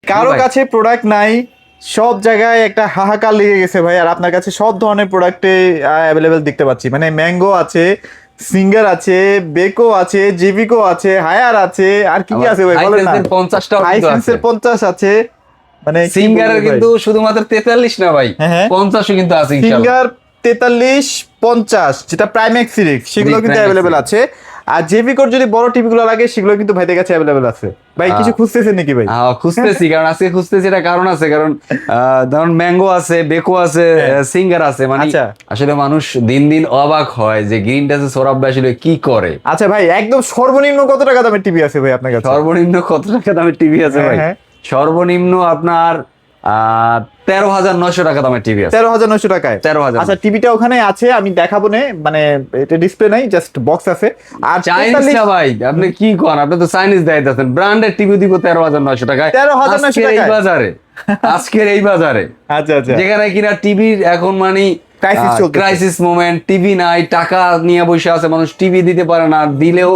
কারো কাছে প্রোডাক্ট নাই, সব জায়গায় একটা হাহাকার লেগে গেছে ভাই। আর আপনার কাছে সব ধরনের প্রোডাক্টে অ্যাভেলেবেল দেখতে পাচ্ছি, মানে ম্যাঙ্গো আছে, সিঙ্গার আছে, বেকো আছে, জিবিকো আছে, হায়ার আছে, আর কি কি আছে ভাই বলেন না? 50টা হাইসেন্সের 50 আছে, মানে সিঙ্গারের কিন্তু শুধুমাত্র 43 না ভাই, হ্যাঁ 50ও কিন্তু আছে ইনশাআল্লাহ। সিঙ্গার 43, 50 যেটা প্রাইম্যাক্স সিরিজ সেগুলো কিন্তু অ্যাভেলেবেল আছে। আর জেভিকোর যদি বড় টিভি গুলো লাগে সেগুলো কিন্তু ভাইদের কাছে অ্যাভেলেবেল আছে। ভাই কিছু খুঁজতেছেন নাকি ভাই? খুঁজতেছি, কারণ আজকে খুঁজতেছি, এটা কারণ আছে, কারণ ধরুন ম্যাঙ্গো আছে, বেকো আছে, সিঙ্গার আছে, মানে আসলে মানুষ দিন দিন অবাক হয় যে গ্রিন টাচে সৌরভ ভাই আসলে কি করে। আচ্ছা ভাই, একদম সর্বনিম্ন কত টাকা দামের টিভি আছে ভাই আপনার কাছে? সর্বনিম্ন কত টাকা দামের টিভি আছে ভাই? সর্বনিম্ন আপনার 13,900 টাকা দামের টিভি আছে। 13,900 টাকায়? 13,000। আচ্ছা টিভিটা ওখানে আছে, আমি দেখাবো না, মানে এটা ডিসপ্লে নাই, জাস্ট বক্স আছে। আর চাইনিজটা ভাই আপনি কি করেন? আপনি তো চাইনিজ দেখাইতেছেন, ব্র্যান্ডেড টিভি দিব 13,900 টাকায়। 13,900 টাকায় এই বাজারে, আজকের এই বাজারে, আচ্ছা আচ্ছা, যেখানে কিনা টিভির এখন মানে ক্রাইসিস মোমেন্ট, টিভি নাই, টাকা নিয়ে বসে আছে মানুষ, টিভি দিতে পারে না, দিলেও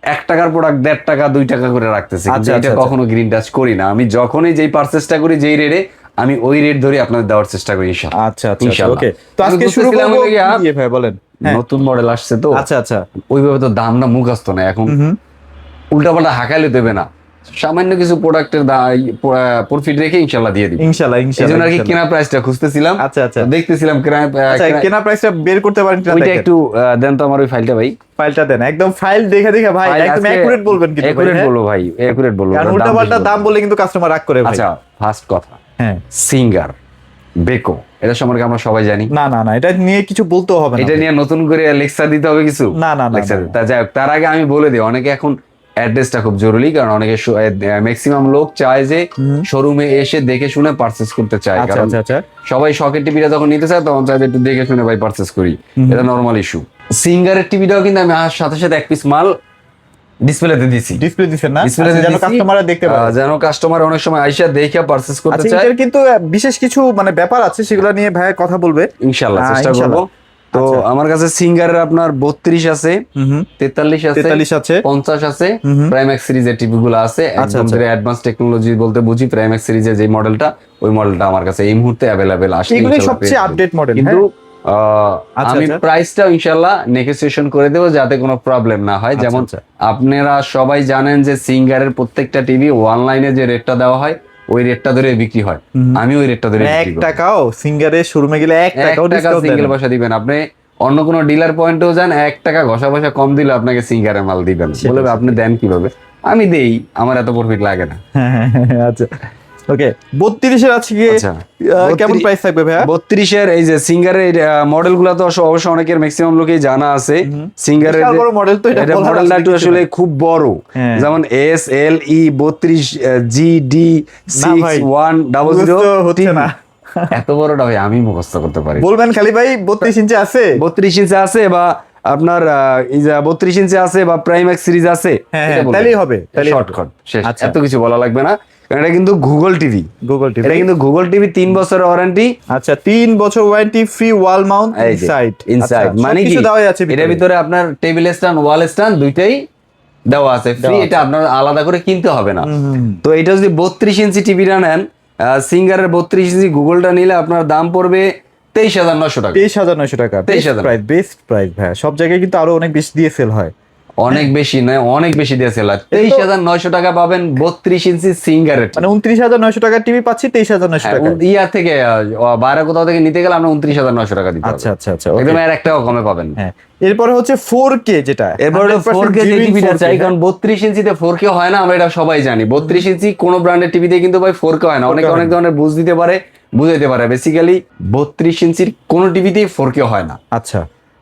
1 টাকার প্রোডাক্ট 1.5 টাকা 2 টাকা করে রাখতেছে। এটা কখনো গ্রিন টাচ করি না আমি। যখনই যেই পারচেজটা করি, যেই রেটে, আমি ওই রেট ধরে আপনাদের দেওয়ার চেষ্টা করি ইনশাআল্লাহ। আচ্ছা আচ্ছা ওকে, তো আজকে শুরু করব কি ভাই বলেন? নতুন মডেল আসছে তো, আচ্ছা আচ্ছা, ওইভাবে তো দামটা মুখস্থ না এখন, উল্টাপাল্টা হাঁকাইলে দেবে না, সামান্য কিছু প্রোডাক্টের প্রফিট রেখে ইনশাআল্লাহ দিয়ে দিই ইনশাআল্লাহ ইনশাআল্লাহ। এজন্য আর কি কেনা প্রাইসটা খুঁজতেছিলাম। আচ্ছা আচ্ছা, দেখতেছিলাম কেনা প্রাইসটা বের করতে পারেন কিনা ওইটা একটু দেন তো আমার ওই ফাইলটা ভাই। ফাইলটা দেন, একদম ফাইল দেখে দেখে ভাই, একদম একুরেট বলবেন কিন্তু একুরেট বলবো ভাই, একুরেট বলবো, কারণ উল্টাপাল্টা দাম বলে কিন্তু কাস্টমার রাগ করে ভাই। আচ্ছা ফার্স্ট কথা, হ্যাঁ সিঙ্গার, বেকো, এটা সম্পর্কে আমরা সবাই জানি। না না না, এটা নিয়ে কিছু বলতে হবে না, এটা নিয়ে নতুন করে লেকচার দিতে হবে কিছু? না না না। তা যাই হোক, তার আগে আমি বলে দিই, অনেকে এখন অ্যাড্রেসটা খুব জরুরি, কারণ অনেকে ম্যাক্সিমাম লোক চায় যে শোরুমে এসে দেখে শুনে পারচেজ করতে চায়। কারণ সবাই শখের টিভিটা যখন নিতে চায় তখন চায় একটু দেখে শুনে ভাই পারচেজ করি, এটা নরমাল ইস্যু। সিঙ্গারের টিভিটাও কিন্তু আমি সাথে সাথে এক পিস মাল ডিসপ্লেতে দিছি। ডিসপ্লে দিছেন না, যেন কাস্টমাররা দেখতে পারে, যেন কাস্টমার অনেক সময় আইসা দেখে পারচেজ করতে চায়। এর কিন্তু বিশেষ কিছু মানে ব্যাপার আছে, সেগুলো নিয়ে ভাই কথা বলবে ইনশাআল্লাহ, চেষ্টা করব। তো আমার কাছে সিঙ্গারের আপনার 32 আছে, 43 আছে, 50 আছে, প্রাইম্যাক্স সিরিজের টিভি গুলো আছে, একদম অ্যাডভান্স টেকনোলজি বলতে বুঝি প্রাইম্যাক্স সিরিজের যে মডেলটা, ওই মডেলটা আমার কাছে এই মুহূর্তে অ্যাভেলেবেল আছে। এগুলো সবচেয়ে আপডেট মডেল, কিন্তু আমি প্রাইসটা ইনশাআল্লাহ নেগোসিয়েশন করে দেবো যাতে কোনো প্রবলেম না হয়। যেমন আপনারা সবাই জানেন যে সিঙ্গারের প্রত্যেকটা টিভি অনলাইনে যে রেটটা দেওয়া হয় ওই রেটটা ধরে বিক্রি হয়, আমি ওই রেটটা ধরে 1 টাকাও সিঙ্গারের শোরুমে গেলে 1 টাকাও ডিসকাউন্ট সিঙ্গেল পয়সা দিবেন। আপনি অন্য কোনো ডিলার পয়েন্টেও যান, 1 টাকা ঘষা পয়সা কম দিলে আপনাকে সিঙ্গারের মাল দিবেন, বলবে আপনি দেন কিভাবে? আমি দেই, আমার এত প্রফিট লাগে না। আচ্ছা ওকে, 32 এর আছে কি? আচ্ছা কেমন প্রাইস থাকবে ভাই? 32 এর এই যে সিঙ্গারের মডেলগুলো তো অবশ্য অনেকের ম্যাক্সিমাম লোকই জানা আছে। সিঙ্গারের বড় মডেল তো, এটা মডেলটা একটু আসলে খুব বড়, যেমন এস এল ই 32 জি ডি 6100 হচ্ছে না, এত বড়টা ভাই আমি মুখস্থ করতে পারি। বলবেন খালি ভাই 32 ইঞ্চি আছে, 32 ইঞ্চি আছে, বা আপনার 32 ইঞ্চি আছে, বা প্রাইম্যাক্স সিরিজ আছে, তাহলেই হবে, শর্টকাট শেষ, এত কিছু বলা লাগবে না। এটা কিন্তু গুগল টিভি, এটা কিন্তু গুগল টিভি 3 বছরের ওয়ারেন্টি। আচ্ছা 3 বছর warranty, free wall mount inside, মানে কি এর ভিতরে আপনার টেবিল স্ট্যান্ড, ওয়াল স্ট্যান্ড দুইটাই দেওয়া আছে ফ্রি, এটা আপনার আলাদা করে কিনতে হবে না। তো এটা যদি 32 ইঞ্চি টিভিটা নেন, সিঙ্গারের 32 ইঞ্চি গুগলটা নিলে আপনার দাম পড়বে 23,900 টাকা। 23,900 টাকা, 23,000 বেস্ট প্রাইস ভাই। সব জায়গায় কিন্তু আরো অনেক বেশি দিয়ে সেল হয়, অনেক বেশি নয়, অনেক বেশি দিয়ে সেল হয়। 23,900 টাকা পাবেন 32 ইঞ্চি সিঙ্গারের, মানে 29,900 টাকার টিভি পাচ্ছি 23,900 টাকা। ইয়া থেকে বাইরে কোথাও থেকে নিতে গেলে আমরা 29,900 টাকা দিতে হবে। আচ্ছা আচ্ছা আচ্ছা, একদম এর একটাও কমে পাবেন। হ্যাঁ, এরপরে হচ্ছে 4K, যেটা এরপরে 4K যে টিভিটা চাই, কারণ 32 ইঞ্চিতে 4K হয় না, আমরা এটা সবাই জানি। 32 ইঞ্চি কোন ব্র্যান্ডের টিভিতে কিন্তু ভাই 4K হয় না, অনেক অনেক ধরনের বুঝ দিতে পারে, বুঝাইতে পারে। বেসিক্যালি 32 ইঞ্চির কোন টিভিতেই 4K হয় না। আচ্ছা,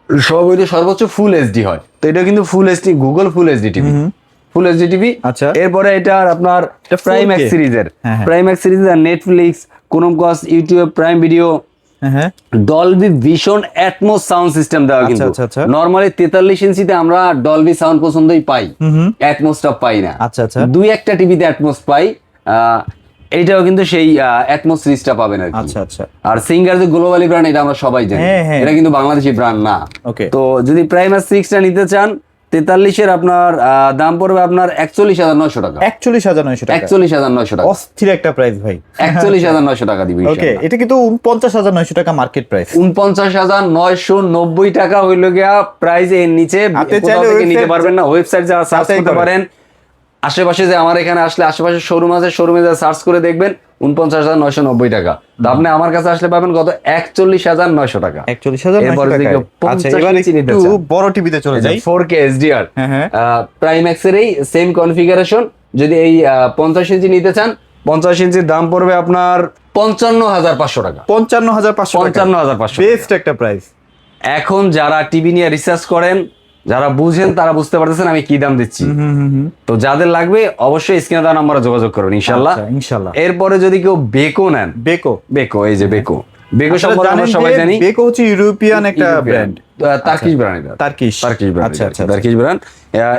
সব হইলে সর্বোচ্চ ফুল এইচডি হয়, তো এটা কিন্তু full HD, Google full HD TV, full HD TV. আচ্ছা, এরপরে এটা আপনার প্রাইম্যাক্স সিরিজের, প্রাইম্যাক্স সিরিজের Netflix, Chromecast, YouTube, prime video, Dolby vision atoms sound system দেওয়া। কিন্তু নরমালি 43 ইঞ্চিতে আমরা ডলবি সাউন্ড পছন্দই পাই, অ্যাটমসটা পাই না। আচ্ছা আচ্ছা, দুই একটা টিভিতে অ্যাটমস পাই, এইটাও কিন্তু সেই অ্যাটমস সিরিজটা পাবেন আর কি। আচ্ছা আচ্ছা, আর সিঙ্গার যে গ্লোবালি ব্র্যান্ড, এটা আমরা সবাই জানি, এটা কিন্তু বাংলাদেশি ব্র্যান্ড না। তো যদি প্রাইম্যাক্স সিরিজটা নিতে চান 43-এর আপনার দাম পড়বে আপনার 41,900 টাকা। 41,900 টাকা, 41,900 টাকা, অস্থির একটা প্রাইস ভাই। 41,900 টাকা দিবি। ওকে, এটা কিন্তু 49,900 টাকা মার্কেট প্রাইস। 49,990 টাকা হইল গিয়া প্রাইস। এর নিচে আপনি কোথাও চাইলে থেকে নিতে website পারবেন না, ওয়েবসাইট যা সার্চ যাচাই করতে করে। পারেন। আশেপাশে যে আমার এখানে আসলে আশেপাশে শোরুম আছে, শোরুমে যা সার্চ করে দেখবেন 49,990 টাকা। তো আপনি আমার কাছে আসলে পাবেন কত? 41,900 টাকা। 41,900 এরপরে টাকা। দিকে আচ্ছা, 50 এবার ইঞ্চি নিতে একটু চান। বড় টিভিতে চলে যাই। 4K HDR হ্যাঁ, হ্যাঁ। প্রাইম্যাক্সের এই সেম কনফিগারেশন। যদি এই 50 ইঞ্চি নিতে চান, 50 ইঞ্চির দাম পড়বে আপনার 55,500 টাকা। 55,500 টাকা, 55,500 বেস্ট একটা প্রাইস। এখন যারা টিভি নিয়ে রিসার্চ করেন, যারা বুঝেন, তারা বুঝতে পারতেছেন আমি কি দাম দিচ্ছি। তো যাদের লাগবে অবশ্যই স্ক্রিনে দেওয়া নম্বরে যোগাযোগ করুন ইনশাআল্লাহ। আচ্ছা, ইনশাআল্লাহ। এরপরে যদি কেউ বেকো নেন, বেকো, বেকো এই যে বেকো, বেকো আসলে সম্পর্কে আমরা জানেন সবাই যে জানি। বেকো হচ্ছে ইউরোপিয়ান একটা ব্র্যান্ড, টার্কিশ ব্র্যান্ড, এটা টার্কিশ। Turkish brand. আচ্ছা, আচ্ছা, টার্কিশ ব্র্যান্ড।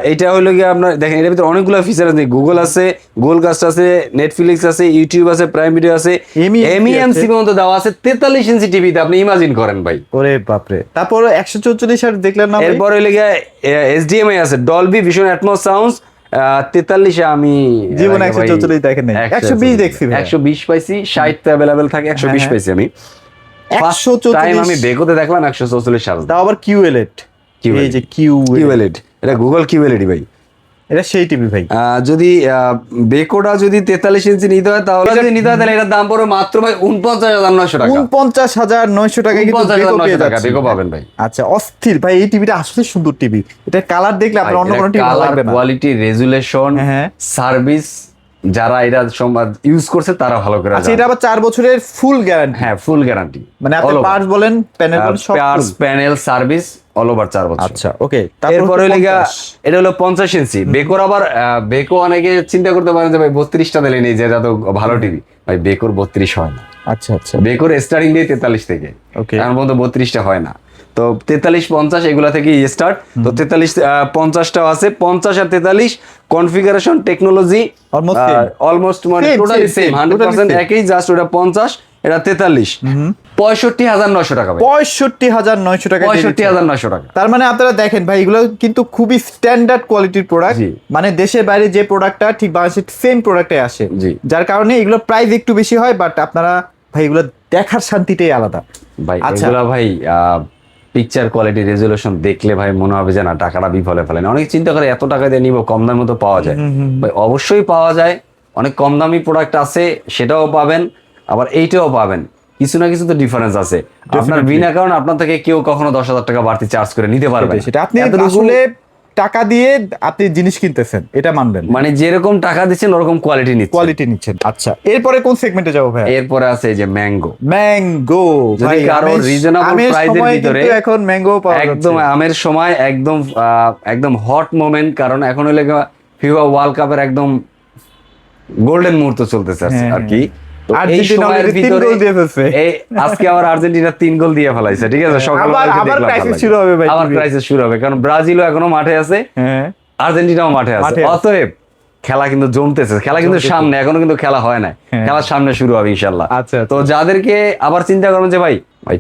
এইটা হলো গিয়ে আপনার দেখেন, এর ভিতরে অনেকগুলো ফিচার আছে। গুগল আছে, গুগল কাস্ট আছে, নেটফ্লিক্স আছে, ইউটিউব আছে, প্রাইম ভিডিও আছে, এমইএমসি পর্যন্ত দেওয়া আছে 43 ইঞ্চি টিভিতে। আপনি ইমাজিন করেন ভাই। ওরে বাপরে। তারপর 144 আর দেখলেন না ভাই? এরপর হলো গিয়ে এইচডিএমআই আছে, ডলবি ভিশন অ্যাটমস সাউন্ডস। 43-এ আমি জীবনে 144 দেখেন নাই, 120 দেখছি ভাই। 120 পাইছি, 60 তে अवेलेबल থাকে, 120 পাইছি আমি। 144 টাইম আমি বেকোতে দেখলাম 144 সার্চ। তাও আবার কিউএলইডি। এই যে কিউএলইডি, এটা গুগল কিউএলইডি ভাই। এটা সেই টিভি ভাই। যদি বেকোটা যদি 43 ইঞ্চি নিতে হয়, তাহলে যদি নিতে হয় তাহলে এটার দাম পড়বে মাত্র ভাই 49,900 টাকা। 49,900 টাকায় কিন্তু বেকো পেয়ে যাচ্ছেন। বেকো পাবেন ভাই। আচ্ছা, অস্থির ভাই। এই টিভিটা আসলে সুন্দর টিভি। এটা কালার দেখলে আপনার অন্য কোনো টিভি ভালো লাগবে না। কোয়ালিটি, রেজুলেশন, হ্যাঁ। সার্ভিস, যারা এটা ইউজ করছে তারা ভালো করে আচ্ছা, জানে। এটা আবার 4 বছরের ফুল গ্যারান্টি। হ্যাঁ, ফুল গ্যারান্টি। মানে আপনি পার্টস বলেন, প্যানেল বলেন, সব parts, full। Panel, service all over 4 বছর। আচ্ছা, ওকে। এরপর হলো গিয়া এটা হলো 50 ইঞ্চি বেকোর। আবার বেকো অনেকে চিন্তা করতে পারেন যে ভাই 32টা দিলে নেই, যে এটা তো ভালো টিভি। ভাই বেকোর 32 হয় না। আচ্ছা, আচ্ছা, বেকোর স্টার্টিং দিয়ে 43 থেকে, ওকে। এখন পর্যন্ত 32টা হয় না। তো 43, 50 এগুলা থেকে স্টার্ট। তো 43, 50টাও আছে। 50 আর 43 কনফিগারেশন, টেকনোলজি অলমোস্ট মানে টোটালি সেম, 100% একই। জাস্ট ওটা 50, এটা 43। 65,900 টাকা ভাই। 65,900 টাকা। 65,900 টাকা। তার মানে আপনারা দেখেন ভাই, এগুলো কিন্তু খুবই স্ট্যান্ডার্ড কোয়ালিটির প্রোডাক্ট। জি। মানে দেশের বাইরে যে প্রোডাক্টটা ঠিক বাংলাদেশের সেম প্রোডাক্টে আসে, জি। যার কারণে এগুলো প্রাইস একটু বেশি হয়, বাট আপনারা ভাই এগুলো দেখার শান্তিটাই আলাদা ভাই। আচ্ছা। এগুলা ভাই পিকচার কোয়ালিটি, রেজুলেশন দেখলে ভাই মনে হবে যে না, টাকাটা বিফলে ফেলেন। অনেক চিন্তা করে এত টাকা দিয়ে নিব, কম দামের মতো পাওয়া যায়। ভাই অবশ্যই পাওয়া যায়, অনেক কম দামি প্রোডাক্ট আছে, সেটাও পাবেন, আবার এইটাও পাবেন। কিছু না কিছু তো ডিফারেন্স আছে। আপনার বিনা কারণে আপনার থেকে কেউ কখনো 10,000 টাকা বাড়তি চার্জ করে নিতে পারবে না। সেটা আপনি এতটুকু- আসলে টাকা দিয়ে আপনি জিনিস কিনতেছেন, এটা মানবেন। মানে যেরকম টাকা দিচ্ছেন ওরকম কোয়ালিটি নিচ্ছেন। কোয়ালিটি নিচ্ছেন। আচ্ছা, এরপরে কোন সেগমেন্টে যাবো ভাই? এরপরে আছে এই যে ম্যাঙ্গো। ম্যাঙ্গো যদি ভাই, কারো রিজনেবল প্রাইসের ভিতরে, এখন ম্যাঙ্গো পাওয়া যাচ্ছে। একদম আমের সময়, একদম হট মোমেন্ট। কারণ এখন হলো ফিফা ওয়ার্ল্ড কাপের একদম গোল্ডেন মুহূর্ত চলতেছে আর কি। তো এই আর্জেন্টিনা সময়ের already 3 ভিতরে গোল দিয়ে ফেলছে। আজকে আবার আর্জেন্টিনা 3 গোল দিয়ে ফেলাইছে, ঠিক আছে। আবার ক্রাইসিস শুরু হবে ভাই। আবার ক্রাইসিস শুরু হবে, কারণ ব্রাজিলও এখনো মাঠে আছে, হ্যাঁ, আর্জেন্টিনাও মাঠে আছে। অতএব খেলা কিন্তু জমতেছে, খেলা কিন্তু সামনে, এখনো কিন্তু খেলা হয় না। খেলার সামনে শুরু হবে ইনশাল্লাহ। আচ্ছা। তো যাদেরকে আবার চিন্তা করবেন যে ভাই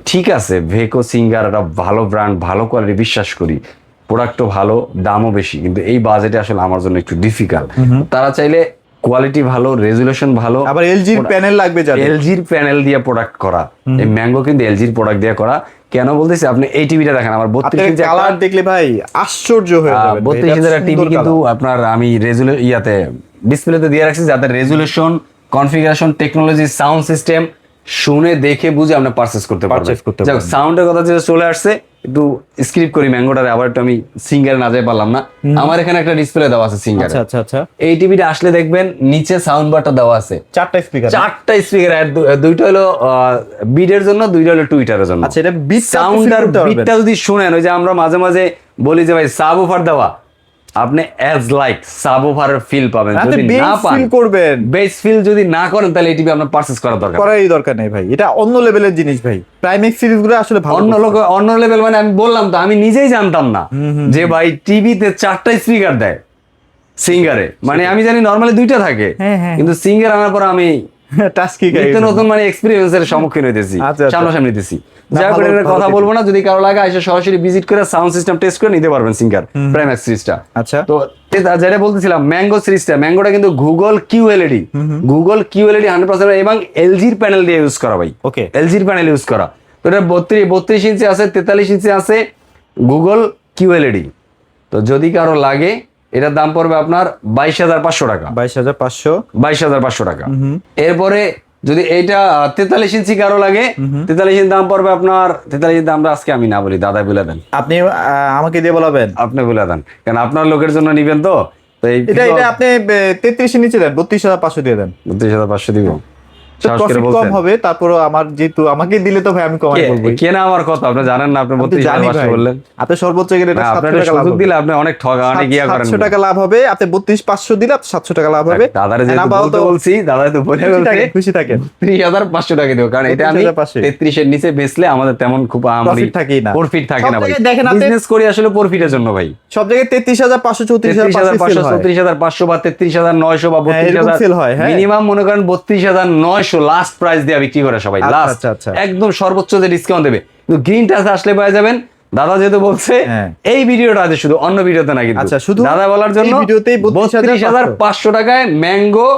ঠিক আছে, ভেকো, সিঙ্গার, একটা ভালো ব্র্যান্ড, ভালো কোয়ালিটি, বিশ্বাস করি, প্রোডাক্টও ভালো, দামও বেশি, কিন্তু এই বাজেটে আসলে আমার জন্য একটু ডিফিকাল্ট। তারা চাইলে কোয়ালিটি ভালো, রেজুলেশন ভালো, আবার এলজির প্যানেল লাগবে, যাদের এলজির প্যানেল দিয়ে প্রোডাক্ট করা। এই ম্যাঙ্গো কিন্তু এলজির প্রোডাক্ট দিয়ে করা। কেন বলতেছি, আপনি এই টিভিটা দেখেন, আমার 32 ইঞ্চি কালার দেখলে ভাই আশ্চর্য হয়ে যাবে। 32 ইঞ্চির টিভি কিন্তু আপনার আমি ডিসপ্লেতে দিয়ে রাখছি, যাতে resolution, configuration, technology, sound system শুনে দেখে বুঝে আপনি পারচেজ করতে পারবেন। যাক, সাউন্ডের কথা যেটা চলে আসছে, একটু স্ক্রিপ্ট করি ম্যাঙ্গোটারে। আবার একটু আমি সিঙ্গার না যাই পারলাম না, আমার এখানে একটা ডিসপ্লে দেওয়া আছে সিঙ্গার। আচ্ছা, আচ্ছা। এই টিভিটা আসলে দেখবেন নিচে সাউন্ড বারটা দেওয়া আছে, 4টা স্পিকার। 4টা স্পিকার, দুইটা হলো বিটের জন্য, দুইটা হলো টুইটারের জন্য। আচ্ছা, এটা বিট সাউন্ড আর বিটটা যদি শুনেন, ওই যে আমরা মাঝে মাঝে বলি যে ভাই সাবওুফার দেওয়া, আপনি অ্যাজ লাইক সাবওুফারের ফিল পাবেন। যদি না পান, ফিল করবেন, বেস ফিল যদি না করেন, তাহলে এই টিভি আপনার পারচেজ করার দরকার নেই ভাই। এটা অন্য লেভেলের জিনিস ভাই। প্রাইমেক্স সিরিজগুলো আসলে ভালো। অন্য লেভেল মানে আমি বললাম তো, আমি নিজেই জানতাম না যে ভাই টিভিতে 4টা স্পিকার দেয় সিঙ্গারে। মানে আমি জানি নরমালি 2টা থাকে, কিন্তু সিঙ্গার আনার পর আমি টাচ কি নিত্য নতুন মানে এক্সপেরিয়েন্সের সম্মুখীন হইতেছি, আচ্ছা, আচ্ছা। সামনাসামনি দিতেছি। না, যাই হোক, ভালো, এটার ভালো কথা দেখি। বলবো না, যদি কারো লাগে এসে সরাসরি ভিজিট করে সাউন্ড সিস্টেম টেস্ট করে নিতে পারবেন সিঙ্গার প্রাইম্যাক্স সিরিজটা। আচ্ছা। তো যেটা বলতেছিলাম ম্যাঙ্গো সিরিজটা, ম্যাঙ্গোটা কিন্তু গুগল কিউএলইডি, গুগল কিউএলইডি 100% এবং এলজির প্যানেল দিয়ে ইউজ করা ভাই। ওকে। এলজির প্যানেল ইউজ করা। তো এটা 32 ইঞ্চি আছে, 43 ইঞ্চি আছে, গুগল কিউএলইডি। তো যদি কারো লাগে এটার দাম পড়বে আপনার 22,500 টাকা। 22,500। 22,500 টাকা। এরপরে যদি এইটা 43 ইঞ্চি কারো লাগে, 43 ইঞ্চির দাম পড়বে আপনার, 43 ইঞ্চির দামটা আজকে আমি না বলি, দাদা বলে দেন। আপনি আমাকে দিয়ে বলাবেন? আপনি বলে দেন, কারণ আপনার লোকের জন্য নিবেন তো। তো এটা আপনি 33 এর নিচে দেন, 32,500 দিয়ে দেন। 32,500 দিব। সাহস করে প্রফিট কম বলছেন। হবে, তারপরও আমার যেহেতু আমাকে দিলে তো ভাই আমি কমাই বলবো। কেনা আমার কথা আপনি জানেন না, আপনি 32,500 বললেন। আপনি সর্বোচ্চ গেলে এটা না, 700 আপনার টাকা লাভ সুযোগ হবে। দিলে আপনি অনেক ঠগা, অনেক ইয়া করেন। 700 টাকা লাভ হবে, আপনি 32,500 দিলে আপনি 700 টাকা লাভ হবে। দাদারে যে না, বলতে বলছি, দাদা তো বলে বলতে খুশি থাকেন। 30,500 টাকা দিও, কারণ এটা আমি 32,500 33 এর নিচে বেচলে আমাদের তেমন খুব প্রফিট থাকেই না। প্রফিট থাকে সব না ভাই। জায়গায় দেখেন আপনি- বিজনেস করি আসলে প্রফিটের জন্য ভাই। সব জায়গায় 33,500 34,500 33,500 বা 33,900 বা হ্যাঁ, এরকম sell হয়, 32,000, হ্যাঁ। মিনিমাম মনে করেন 32,900 লাস্ট প্রাইস দিয়ে বিক্রি করে সবাই। আচ্ছা, লাস্ট আচ্ছা, আচ্ছা। একদম সর্বোচ্চ যে ডিসকাউন্ট দেবে, কিন্তু গ্রিন টাচ আসলে পেয়ে যাবেন। দাদা যেহেতু বলছে হ্যাঁ। এই ভিডিওটা আছে, শুধু অন্য ভিডিওতে না, কিন্তু আচ্ছা, শুধু দাদা বলার জন্য এই ভিডিওতেই 32,500 টাকায় ম্যাঙ্গো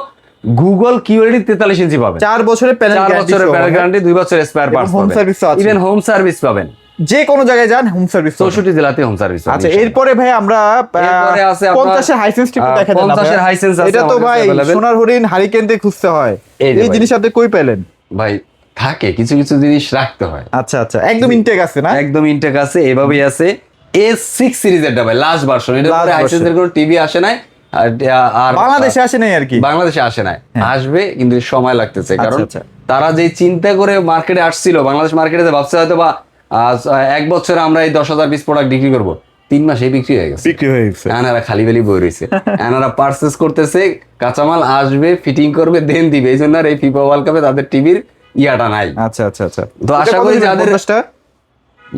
গুগল কিউএলইডি 43 ইঞ্চি পাবেন। 4 বছরের প্যানেল 4 বছরের প্যানেল গ্যারান্টি, 2 বছরের স্পেয়ার পার্টস হোম পাবেন, সার্ভিসও আছে। ইভেন হোম সার্ভিস পাবেন, যে কোনো জায়গায় যান হোম সার্ভিস। 64 জেলাতে হোম সার্ভিস। আচ্ছা, এরপরে ভাই আমরা এরপরে আছে আপনার 50 এর হাইসেন্স টিপ দেখা দেন। 50 এর হাইসেন্স আছে এটা তো আমাদের ভাই কাছে available। সোনার হরিণ হারিকেন দিয়ে খুঁজতে হয়, এই যে এই ভাই। জিনিস আপনি কই পেলেন? ভাই থাকে কিছু কিছু জিনিস রাখতে হয়। আচ্ছা আচ্ছা, একদম ইনটেক আছে না? একদম ইনটেক আছে, এভাবেই আছে। A6 সিরিজেরটা ভাই লাস্ট ভার্সন, এটা Last পরে version। হাইসেন্সের কোনো টিভি আসে নাই, আর বাংলাদেশে আসে নাই আর কি। বাংলাদেশে আসে নাই, আসবে কিন্তু সময় লাগতেছে। কারণ আচ্ছা। তারা যে চিন্তা করে মার্কেটে আসছিল, বাংলাদেশ মার্কেটে যে ভাবছে হয়তো বা 1 বছরে আমরা এই 10,000 পিস প্রোডাক্ট বিক্রি করবো, 3 মাসে বিক্রি হয়ে গেছে। বিক্রি হয়ে গেছে। এনারা খালি বেলি বই রয়েছে, এনারা পার্সেস করতেছে, কাঁচামাল আসবে, ফিটিং করবে, দেন দিবে। এই জন্য আর এই ফিফা ওয়ার্ল্ড কাপে তাদের টিভির ইয়াটা নাই। আচ্ছা আচ্ছা আচ্ছা। তো আশা করি যাদের 50টা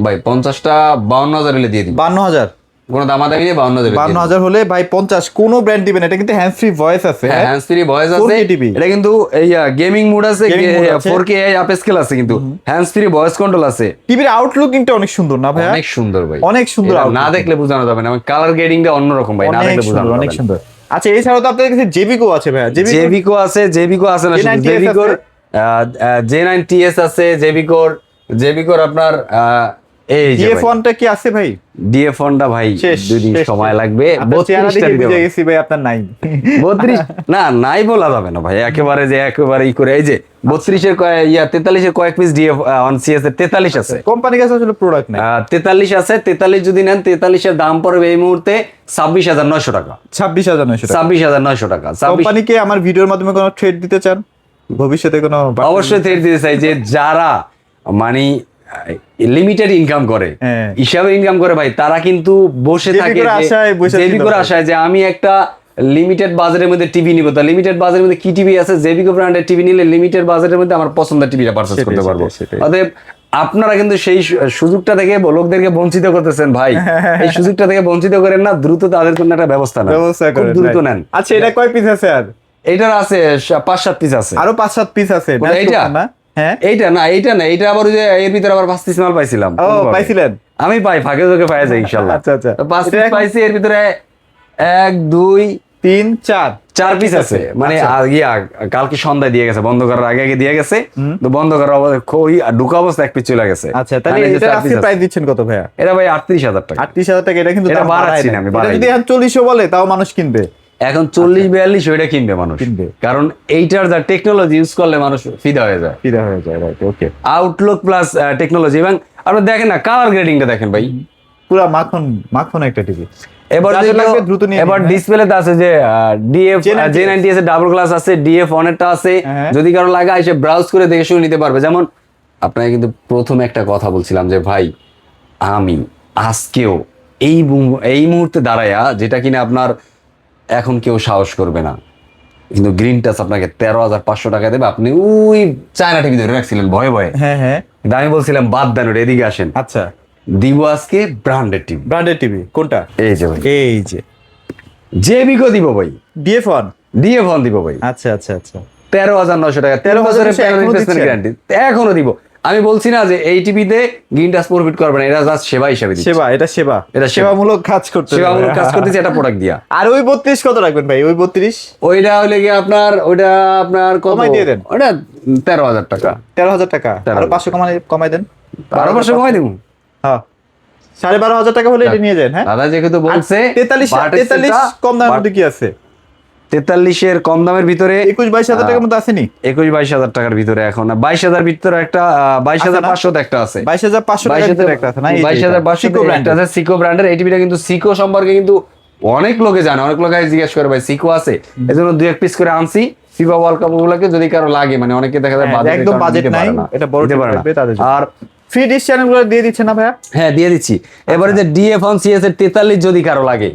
ভাই 50টা 52,000 হলে দিয়ে দিই, 52,000 কোনো দামাদামি নেই, 52,000 52,000 হলে ভাই 50 কোন ব্র্যান্ড দিবেন? এটা কিন্তু হ্যান্ড ফ্রি ভয়েস আছে। হ্যাঁ, হ্যান্ডস ফ্রি ভয়েস আছে। 4K TV। এটা কিন্তু এই গেমিং মোড আছে, Gaming mode আছে। 4K আপ স্কেল আছে, কিন্তু হ্যান্ডস ফ্রি ভয়েস কন্ট্রোল আছে। টিভির আউটলুক কিন্তু অনেক সুন্দর না ভাই? অনেক সুন্দর ভাই, অনেক সুন্দর এটা outlook। না দেখলে বোঝানো যাবে না, কালার গ্রেডিংটা অন্যরকম ভাই, না অনেক দেখলে বোঝানো সুন্দর, যাবে অনেক না। সুন্দর। আচ্ছা, এছাড়াও তো আপনাদের কাছে জেবিকো আছে ভাই? জেবিকো আছে, জেবিকো আছে না, J9TS জেবিকোর J9TS আছে, জেবিকোর আপনার এই যে DF1 টা কি আছে ভাই? DF1 টা ভাই শেষ, দুদিন শেষ, সময় শেষ। লাগবে। আপনার চেহারা 32টা দেখে দিতে বুঝে হবে। গেছি ভাই আপনার নাই। 32 না, নাই বলা যাবে না ভাই, একেবারে যে একেবারে ই করে। এই যে 32 এর 43 এর কয়েক পিস DF অন CS এর 43 আছে, কোম্পানির কাছে আসলে প্রোডাক্ট নাই। 43 আছে। 43 যদি নেন, 43 এর দাম পড়বে এই মুহূর্তে 26,900 টাকা। 26,900 টাকা। 26,900 টাকা। কোম্পানিকে আমার ভিডিওর মাধ্যমে কোনো ট্রেড দিতে চান ভবিষ্যতে? কোনো অবশ্যই থ্রেড দিতে চাই যে যারা মানে লিমিটেড ইনকাম করে, হ্যাঁ। হিসাবে ইনকাম করে ভাই, তারা কিন্তু বসে জেবি থাকে করে আশায় বসে জেবি ছিল করে ভাই। আশায় যে আমি একটা লিমিটেড বাজারের মধ্যে টিভি নিব। তা লিমিটেড বাজারের মধ্যে কি টিভি আছে? জেবিকো ব্র্যান্ডের টিভি নিলে লিমিটেড বাজারের মধ্যে আমার পছন্দের টিভিটা পারচেজ সেটাই, করতে পারবো। সেটাই। অতএব আপনারা কিন্তু সেই সুযোগটা থেকে লোকদেরকে বঞ্চিত করতেছেন ভাই। এই সুযোগটা থেকে বঞ্চিত করেন না, দ্রুত তাদের জন্য একটা ব্যবস্থা নেন, ব্যবস্থা খুব করেন দ্রুত ভাই। নেন। আচ্ছা, এটা কয় পিস আছে? আর এইটার আছে 5-7 পিস আছে। আরো 5-7 পিস আছে কোনটা, এইটা? না? হ্যাঁ, এইটা না, এইটা আবার ওই যে এর ভিতরে আবার 5 পিস মাল পাইছিলাম। ও পাইছিলেন? আমি পাই, ফাঁকে চোখে পাই যায় ইনশাল্লাহ। আচ্ছা, আচ্ছা। 5 এটা পিস এখন- পাইছি, এর ভিতরে 1 2 3 4 পিস আছে। মানে আচ্ছা। কালকে সন্ধ্যায় দিয়ে গেছে, বন্ধ করার আগে দিয়ে গেছে। তো বন্ধ করার অবস্থা ঢুকা অবস্থা 1 পিস চলে গেছে। আচ্ছা, তাহলে মানে এই যে এটা 4 আজকে piece আছে। প্রাইস দিচ্ছেন কত ভাইয়া? এটা ভাই 38,000 টাকা। 38,000 টাকা। এটা কিন্তু এটা দাম বাড়াচ্ছি বাড়ায় না, আমি এটা বাড়াই যদি না। এখন 40 বলে তাও মানুষ কিনবে। এখন 40-42 ওইটা কিনবে মানুষ, কিনবে। কারণ এইটার যা টেকনোলজি ইউজ করলে মানুষ ফিদা হয়ে যায়। ফিদা হয়ে যায়, রাইট, ওকে। আউটলুক প্লাস টেকনোলজি, এবং আপনি দেখেন না কালার গ্রেডিংটা দেখেন ভাই, পুরো মাখন একটা টিভি। এবার যাদের যেগুলো- লাগবে দ্রুত নিয়ে এবার নিন, হ্যাঁ। ডিসপ্লেতে আছে যে J90S J90S এর ডাবল গ্লাস আছে, DF1 এরটা আছে। হ্যাঁ। যদি কারো লাগে এসে ব্রাউজ করে দেখে শুনে নিতে পারবে। যেমন আপনাকে কিন্তু প্রথমে একটা কথা বলছিলাম যে ভাই আমি আজকেও এই মুহূর্তে দাঁড়ায়া, যেটা কিনা আপনার এখন কেউ সাহস করবে না, কিন্তু গ্রিন টাচ আপনাকে 13,500 টাকা দেবে। আপনি ওই চায়না টিভি ধরে রাখছিলেন ভয়ে ভয়ে, হ্যাঁ হ্যাঁ, কিন্তু আমি বলছিলাম বাদ দেন ওটা, এদিকে আসেন, আচ্ছা। দিব আজকে ব্র্যান্ডেড টিভি। ব্র্যান্ডেড টিভি কোনটা? এই যে ভাই, এই যে জেবিকো দিব ভাই, DF1। DF1 দিব ভাই। আচ্ছা আচ্ছা আচ্ছা। 13,900 টাকা, 13,900 এখনো দিচ্ছেন? গ্যারান্টি এখনো দিব। আমি বলছি না যে এই টিভিতে গ্রিন টাচ প্রফিট করবে না, এটা জাস্ট সেবা হিসাবে দিচ্ছি। সেবা, এটা সেবা, এটা সেবামূলক কাজ করতে সেবামূলক কাজ করতেছি এটা প্রোডাক্ট দিয়া। আর ওই 32 কত রাখবেন ভাই? ওই 32 ওইটা হলে কি আপনার কত কমাই দিয়ে দেন। ওটা 13,000 টাকা। 13,000 টাকা, আর 500 কমাই দেন। 12,500 কমাই দেবো। হ্যাঁ, 12,500 টাকা হলে এটা নিয়ে যান। হ্যাঁ দাদা যেহেতু বলছে 43 কম দামের মধ্যে কি আছে? 43 এর কম দামের ভিতরে 21-22 হাজার টাকার মধ্যে আসেনি? 22,000 টাকার ভিতরে এখন 22,000 ভিতরে একটা 22,500 তে একটা আছে, 22,500 টাকার ভিতরে একটা আছে না? 22,500 সিকো একটা আছে সিকো ব্র্যান্ডের। এই টিভিটা কিন্তু সিকো সম্পর্কে কিন্তু অনেক লোকে জানে, অনেক লোকে জিজ্ঞেস করে ভাই সিকো আছে, এজন্য 2-1 পিস করে আনছি। ফিফা ওয়ার্ল্ড কাপ গুলোকে যদি কারো লাগে, মানে অনেকে দেখা যায় বাজেট একদম বাজেট নাই, এটা বড় দিতে পারে না। থাকবে তাদের জন্য। আর ফ্রি ডিশ চ্যানেলগুলো দিয়ে দিচ্ছেন না ভাইয়া? হ্যাঁ দিয়ে দিচ্ছি। এবারে যে DF1CS এর 43 যদি কারো লাগে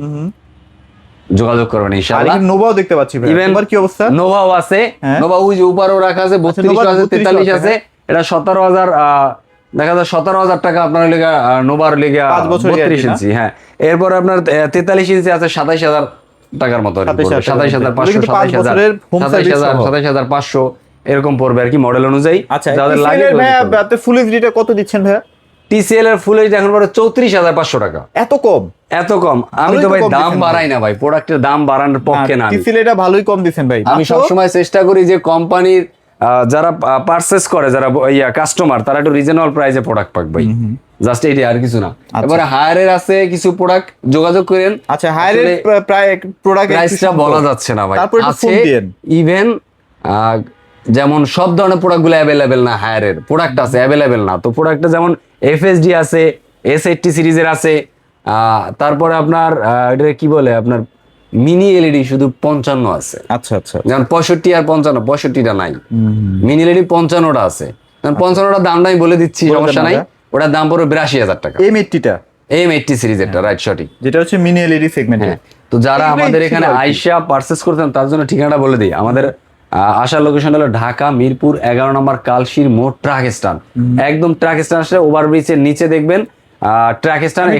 যোগাযোগ করবেন আর ইনশাআল্লাহ। এখানে নোভাও দেখতে পাচ্ছি ভাই, এবার কি অবস্থা? নোভাও আছে, হ্যাঁ। নোভা ওই যে উপরেও রাখা আছে, 32 নোভা আছে, 32 43 আছে। হ্যাঁ। এটা 17,000 দেখা যায় 17,000 টাকা আপনার লেগা নোভার লেগা 5 বছর 32 ইঞ্চি। হ্যাঁ, এরপর আপনার 43 ইঞ্চি আছে 27,000 টাকার মতো, 27,500, কিন্তু 5 বছরের হোম সার্ভিস 27,500 এরকম পড়বে আর কি মডেল অনুযায়ী। আচ্ছা, যাদের লাগে ভাইয়া আপনি ফুল এইচডিটা কত দিচ্ছেন ভাইয়া? TCL এর ফুল এইচডি এখন পড়ে 34,500 টাকা। এত কম? এত কম? আমি তো ভালোই তো ভাই কম দাম দিচ্ছেন বাড়াই না ভাই, প্রোডাক্টের দাম বাড়ানোর পক্ষে না আমি। টিসিএল এটা ভালোই কম দিচ্ছেন ভাই। আমি সবসময় চেষ্টা করি যে কোম্পানির যারা পারচেস করে, যারা কাস্টমার, তারা একটু রিজনেবল প্রাইসে প্রোডাক্ট পাক ভাই, জাস্ট এইটা আর কিছু না। এবারে হায়ারের আছে কিছু প্রোডাক্ট, যোগাযোগ করেন। আচ্ছা, হায়ারের প্রায় প্রোডাক্ট প্রাইসটা বলা যাচ্ছে না ভাই, তারপর একটু ফোন দিয়েন। ইভেন যেমন সব ধরনের প্রোডাক্টগুলো অ্যাভেলেবেল না, হায়ারের প্রোডাক্ট আছে অ্যাভেলেবেল না। তো প্রোডাক্টটা যেমন FSD আছে, S80 সিরিজের আছে, তারপরে আপনার এটা কি বলে আপনার মিনি LED শুধু 55 আছে। আচ্ছা আচ্ছা, যেমন 65 আর 55, 65টা নাই, মিনি LED 55টা আছে। 55টা দামটা আমি বলে দিচ্ছি, সমস্যা নাই। ওটার দাম পড়বে 82,000 টাকা। M80টা, M80 সিরিজেরটা, রাইট, সঠিক, যেটা হচ্ছে মিনি LED সেগমেন্ট। হ্যাঁ। তো যারা আমাদের এখানে আইসা পারচেস করতেন তার জন্য ঠিকানাটা বলে দিই। আমাদের আসার লোকেশন হলো ঢাকা মিরপুর 11 নম্বর কালশির মোড় ট্রাক স্ট্যান্ড। একদম ট্রাক স্ট্যান্ড আসলে ওভারব্রিজের নিচে দেখবেন ট্রাক স্ট্যান্ড।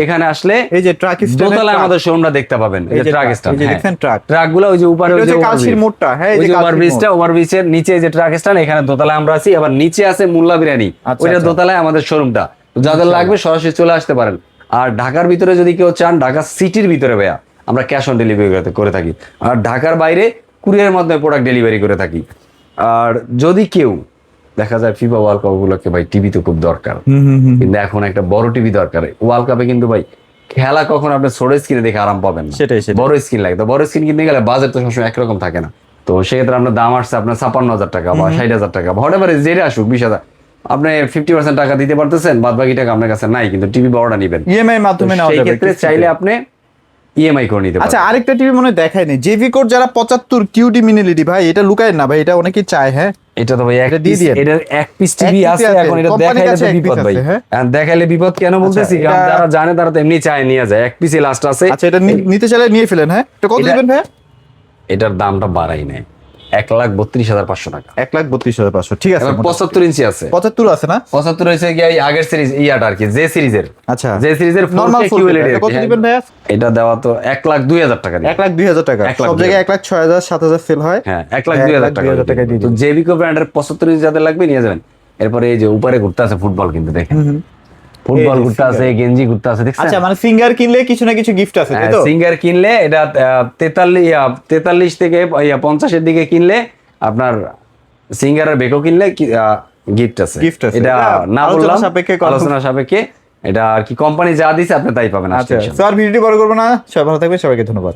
এখানে আসলে এই যে ট্রাক স্ট্যান্ড, দোতলায় আমাদের শোরুমটা দেখতে পাবেন। এই যে ট্রাক স্ট্যান্ড, এই যে দেখেন ট্রাকগুলো ওই যে উপরে ওই যে কালশির মোড়টা, হ্যাঁ এই যে ওভারব্রিজটা, ওভারব্রিজের নিচে যে ট্রাক স্ট্যান্ড, এখানে দোতলায় আমরা আছি। আবার নিচে আছে মুল্লা বিরিয়ানি, ওইটা দোতলায় আমাদের শোরুমটা। যাদের লাগবে সরাসরি চলে আসতে পারেন। আর ঢাকার ভিতরে যদি কেউ চান, ঢাকা সিটির ভিতরে ভাইয়া আমরা ক্যাশ অন ডেলিভারি করে থাকি। আর ঢাকার বাইরে কুরিয়ারের মাধ্যমে প্রোডাক্ট ডেলিভারি করে থাকি। আর যদি কেউ দেখা যায় ফিফা ওয়ার্ল্ড কাপ গুলোকে ভাই টিভি তো খুব দরকার, কিন্তু এখন একটা বড় টিভি দরকার। ওয়ার্ল্ড কাপে কিন্তু ভাই খেলা কখন আপনি ছোট স্ক্রিনে দেখে আরাম পাবেন না, সেটাই বড় স্ক্রিন লাগে। তো বড় স্ক্রিন কিনতে গেলে বাজেট তো সবসময় একরকম থাকে না। তো সেক্ষেত্রে আপনার দাম আসছে আপনার 56,000 টাকা বা 60,000 টাকা বা হঠাৎ যেটা আসুক 20,000, আপনি 50% টাকা দিতে পারতেছেন, বাদ বাকি টাকা আপনার কাছে নাই, কিন্তু টিভি বড়টা নেবেন ইএমআই মাধ্যমে নেওয়া যাবে। সেই ক্ষেত্রে চাইলে আপনি ইএমআই করে নিতে পারেন। আচ্ছা, আরেকটা টিভি মনে দেখায় নেই, জেভি কোড যারা 75 QD মিনি LED ভাই, এটা লুকায় না ভাই, এটা অনেকেই চায়। হ্যাঁ, এটা তো ভাই এটা দিয়ে দিয়েন। এটার এক পিস টিভি আছে, এখন এটা দেখাইলে তো বিপদ ভাই। দেখাইলে বিপদ কেন বলতেছি, কারণ যারা জানে তারা তো এমনি চায় নিয়ে যায়, এক পিসে লাস্ট আছে। আচ্ছা, এটা নিতে চাইলে নিয়ে ফেলেন। হ্যাঁ, এটা কত দিবেন ভাই? এটার দামটা বাড়াই নাই, 1,32,500 টাকা। 1,32,500, ঠিক আছে। 75 ইঞ্চি আছে, 75 আছে না? 75 হয়েছে কি আগের সিরিজ ইয়াটা আর কি, যে সিরিজের। আচ্ছা, যে সিরিজের নরমাল ফুল এটা কত দিবেন ভাই? এটা দেওয়া তো 1,02,000 টাকা। 1,02,000 টাকা, সব জায়গায় 1,06,000 7,000 সেল হয়। হ্যাঁ, 1,02,000 টাকা দিয়ে। তো জেবিকো ব্র্যান্ডের 75 ইঞ্চি যাদের লাগবে নিয়ে যাবেন। এরপরে এই যে উপরে ঘুরতে আছে ফুটবল, কিন্তু দেখেন ফুটবল ঘুরতে আছে, গেঞ্জি ঘুরতে আছে, দেখছেন? আচ্ছা, মানে সিঙ্গার কিনলে কিছু না কিছু গিফট আছে, তাই তো? সিঙ্গার কিনলে এটা 43 থেকে 50 এর দিকে কিনলে আপনার সিঙ্গারের বেকো কিনলে গিফট আছে। এটা না বললাম, আলোচনা সাপেক্ষে। এটা আর কি কোম্পানি যা দিছে আপনি তাই পাবেন। আচ্ছা, স্যার ভিডিওটি বড় করব না, সবাই ভালো থাকবেন, সবাইকে ধন্যবাদ।